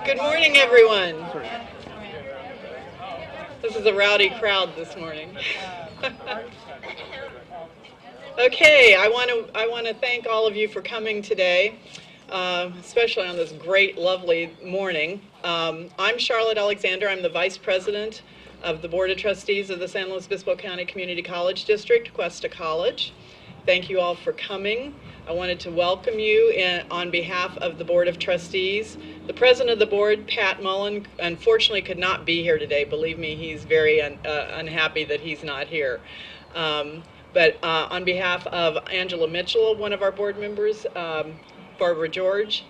Good morning, everyone. This is a rowdy crowd this morning. Okay, I want to thank all of you for coming today, especially on this great, lovely morning. I'm Charlotte Alexander. I'm the Vice President of the Board of Trustees of the San Luis Obispo County Community College District, Cuesta College. Thank you all for coming. I wanted to welcome you on behalf of the Board of Trustees. The President of the Board, Pat Mullen, unfortunately could not be here today. Believe me, he's very unhappy that he's not here. But on behalf of Angela Mitchell, one of our board members, Barbara George,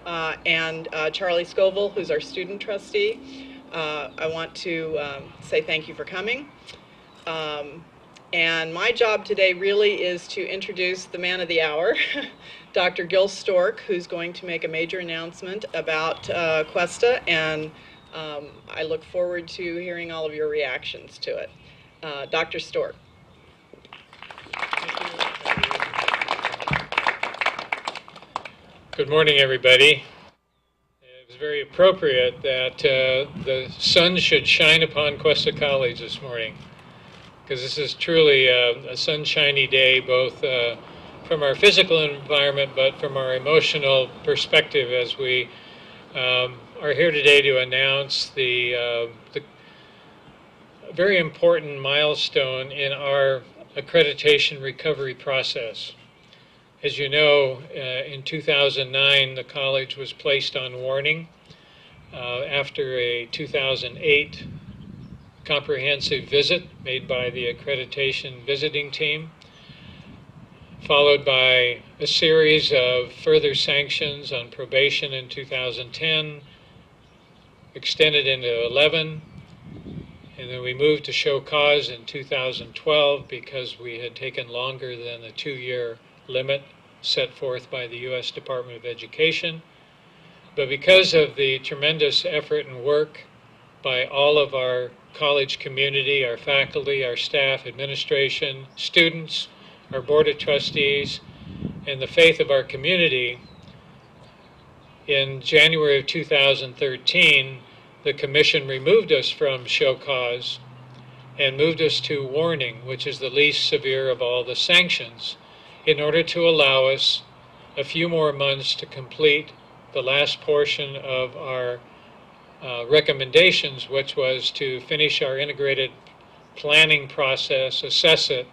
and Charlie Scoville, who's our student trustee, I want to say thank you for coming. And my job today really is to introduce the man of the hour, Dr. Gil Stork, who's going to make a major announcement about Cuesta, and I look forward to hearing all of your reactions to it. Dr. Stork. Good morning, everybody. It was very appropriate that the sun should shine upon Cuesta College this morning, because this is truly a sunshiny day, both from our physical environment, but from our emotional perspective, as we are here today to announce the very important milestone in our accreditation recovery process. As you know, in 2009, the college was placed on warning after a 2008 comprehensive visit made by the accreditation visiting team, followed by a series of further sanctions on probation in 2010, extended into 11, and then we moved to show cause in 2012 because we had taken longer than the 2-year limit set forth by the U.S. Department of Education. But because of the tremendous effort and work by all of our college community, our faculty, our staff, administration, students, our board of trustees, and the faith of our community, in January of 2013, the commission removed us from show cause and moved us to warning, which is the least severe of all the sanctions, in order to allow us a few more months to complete the last portion of our recommendations, which was to finish our integrated planning process, assess it,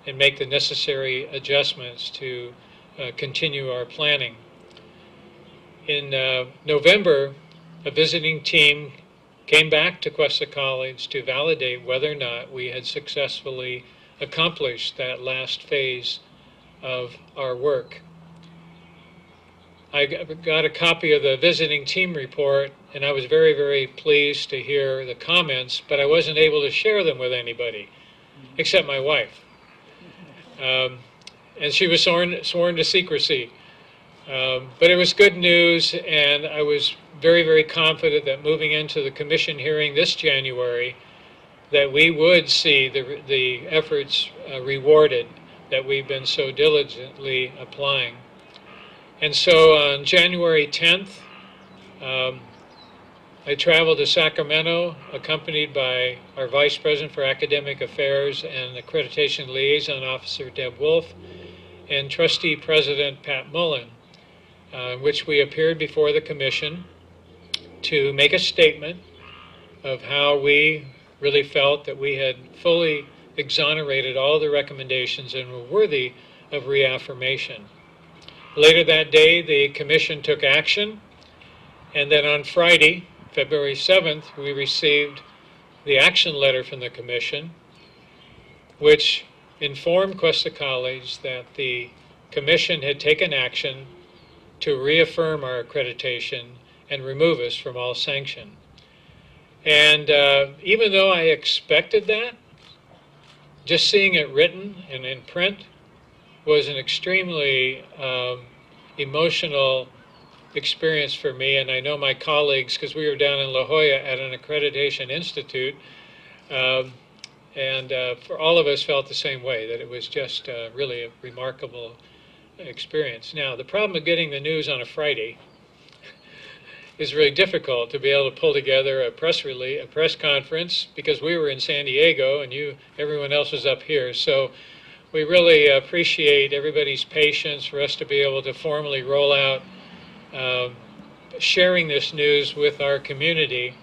and make the necessary adjustments to continue our planning. In November, a visiting team came back to Cuesta College to validate whether or not we had successfully accomplished that last phase of our work. I got a copy of the visiting team report, and I was very, very pleased to hear the comments, but I wasn't able to share them with anybody, except my wife. And she was sworn to secrecy. But it was good news, and I was very, very confident that moving into the commission hearing this January, that we would see the efforts rewarded that we've been so diligently applying. And so on January 10th, I traveled to Sacramento, accompanied by our Vice President for Academic Affairs and Accreditation Liaison Officer Deb Wolf and Trustee President Pat Mullen, in which we appeared before the Commission to make a statement of how we really felt that we had fully exonerated all the recommendations and were worthy of reaffirmation. Later that day, the Commission took action, and then on Friday, February 7th, we received the action letter from the Commission, which informed Cuesta College that the Commission had taken action to reaffirm our accreditation and remove us from all sanction. And even though I expected that, just seeing it written and in print was an extremely emotional experience for me, and I know my colleagues, because we were down in La Jolla at an accreditation institute, and for all of us felt the same way, that it was just really a remarkable experience. Now, the problem of getting the news on a Friday is really difficult to be able to pull together a press release, a press conference, because we were in San Diego and everyone else was up here. So we really appreciate everybody's patience for us to be able to formally roll out sharing this news with our community.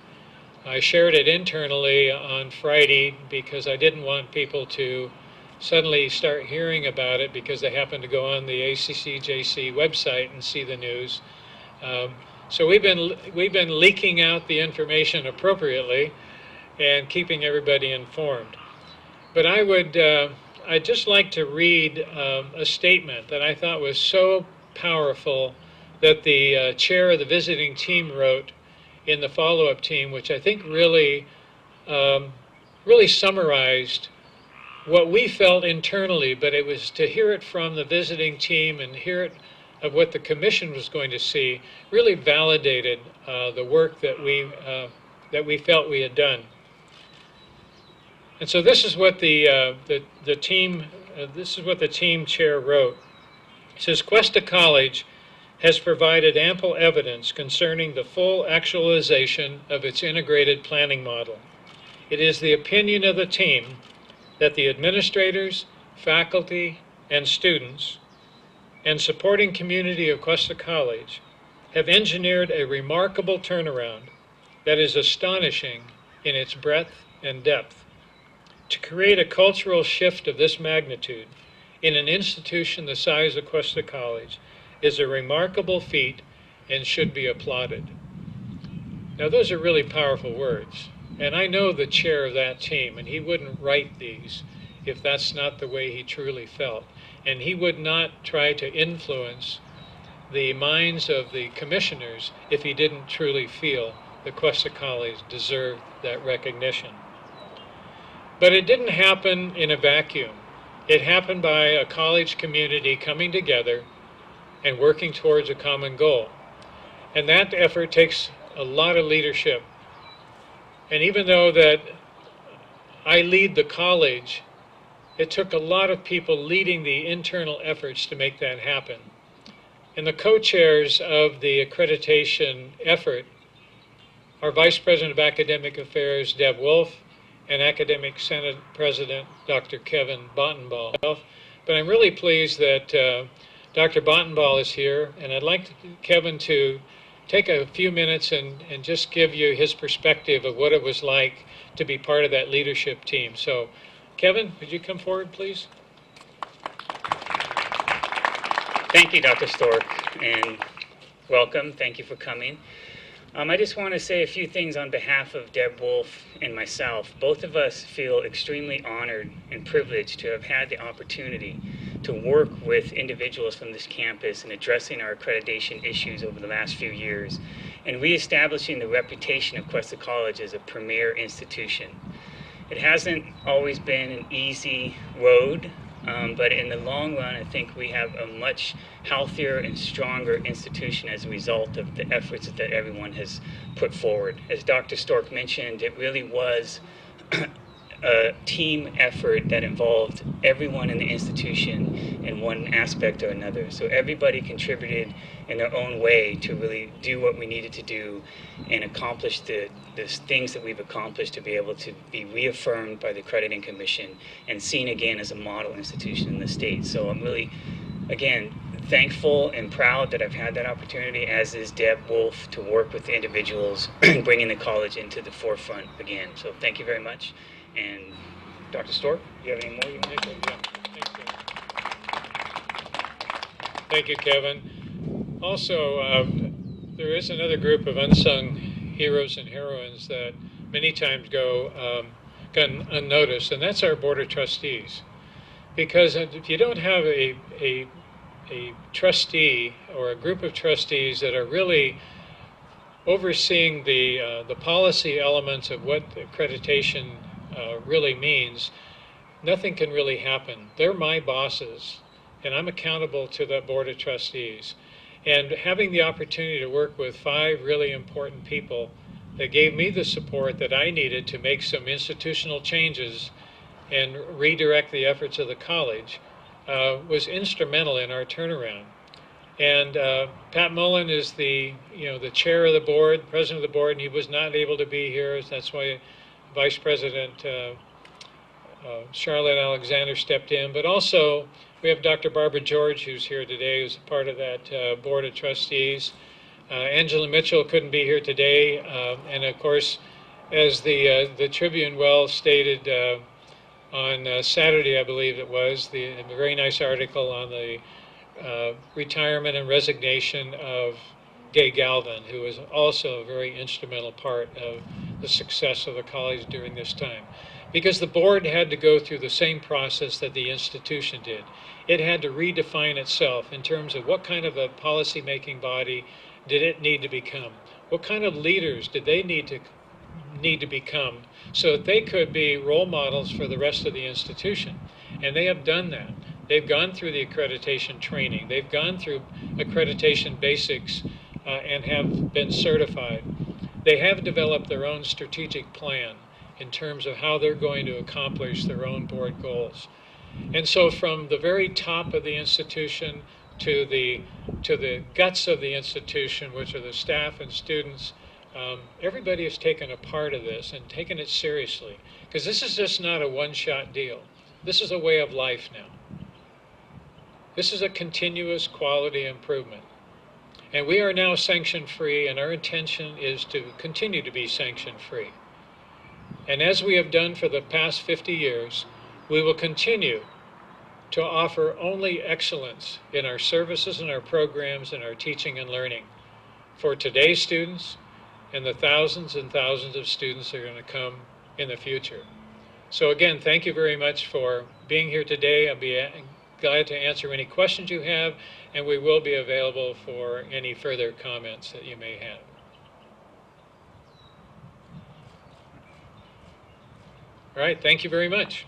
I shared it internally on Friday because I didn't want people to suddenly start hearing about it because they happen to go on the ACCJC website and see the news. So we've been leaking out the information appropriately and keeping everybody informed. But I'd just like to read a statement that I thought was so powerful that the chair of the visiting team wrote in the follow-up team, which I think really summarized what we felt internally, but it was to hear it from the visiting team and hear it of what the commission was going to see, really validated the work that we felt we had done. And so this is what the team chair wrote. It says, Cuesta College has provided ample evidence concerning the full actualization of its integrated planning model. It is the opinion of the team that the administrators, faculty, and students and supporting community of Cuesta College have engineered a remarkable turnaround that is astonishing in its breadth and depth. To create a cultural shift of this magnitude in an institution the size of Cuesta College is a remarkable feat and should be applauded. Now those are really powerful words, and I know the chair of that team, and he wouldn't write these if that's not the way he truly felt. And he would not try to influence the minds of the commissioners if he didn't truly feel that Cuesta College deserved that recognition. But it didn't happen in a vacuum. It happened by a college community coming together and working towards a common goal. And that effort takes a lot of leadership. And even though that I lead the college, it took a lot of people leading the internal efforts to make that happen. And the co-chairs of the accreditation effort are Vice President of Academic Affairs, Deb Wolf, and Academic Senate President, Dr. Kevin Bontenbal. But I'm really pleased that Dr. Bontenbal is here, and I'd like Kevin to take a few minutes and just give you his perspective of what it was like to be part of that leadership team. So, Kevin, would you come forward, please? Thank you, Dr. Stork, and welcome. Thank you for coming. I just want to say a few things on behalf of Deb Wolf and myself. Both of us feel extremely honored and privileged to have had the opportunity to work with individuals from this campus in addressing our accreditation issues over the last few years and reestablishing the reputation of Cuesta College as a premier institution. It hasn't always been an easy road, but in the long run, I think we have a much healthier and stronger institution as a result of the efforts that everyone has put forward. As Dr. Stork mentioned, it really was a team effort that involved everyone in the institution in one aspect or another. So everybody contributed in their own way to really do what we needed to do and accomplish the things that we've accomplished to be able to be reaffirmed by the Accrediting Commission and seen again as a model institution in the state. So I'm really, again, thankful and proud that I've had that opportunity, as is Deb Wolf, to work with the individuals bringing the college into the forefront again. So thank you very much. And Dr. Stork, do you have any more you want to say? Thank you, Kevin. Also, there is another group of unsung heroes and heroines that many times go unnoticed, and that's our Board of Trustees. Because if you don't have a trustee or a group of trustees that are really overseeing the policy elements of what accreditation really means, nothing can really happen. They're my bosses, and I'm accountable to the Board of Trustees. And having the opportunity to work with 5 really important people that gave me the support that I needed to make some institutional changes and redirect the efforts of the college was instrumental in our turnaround. And Pat Mullen is the chair of the board, president of the board, and he was not able to be here. That's why Vice President Charlotte Alexander stepped in. But also we have Dr. Barbara George, who's here today, who's a part of that board of trustees. Angela Mitchell couldn't be here today, and of course, as the Tribune well stated on Saturday, I believe it was, a very nice article on the retirement and resignation of Gay Galvin, who was also a very instrumental part of the success of the college during this time. Because the board had to go through the same process that the institution did. It had to redefine itself in terms of what kind of a policy-making body did it need to become? What kind of leaders did they need to become so that they could be role models for the rest of the institution? And they have done that. They've gone through the accreditation training. They've gone through accreditation basics and have been certified. They have developed their own strategic plan in terms of how they're going to accomplish their own board goals. And so from the very top of the institution to the guts of the institution, which are the staff and students, everybody has taken a part of this and taken it seriously. Because this is just not a one-shot deal. This is a way of life now. This is a continuous quality improvement. And we are now sanction-free, and our intention is to continue to be sanction-free. And as we have done for the past 50 years, we will continue to offer only excellence in our services and our programs and our teaching and learning for today's students and the thousands and thousands of students that are going to come in the future. So again, thank you very much for being here today. I'll be glad to answer any questions you have, and we will be available for any further comments that you may have. All right, thank you very much.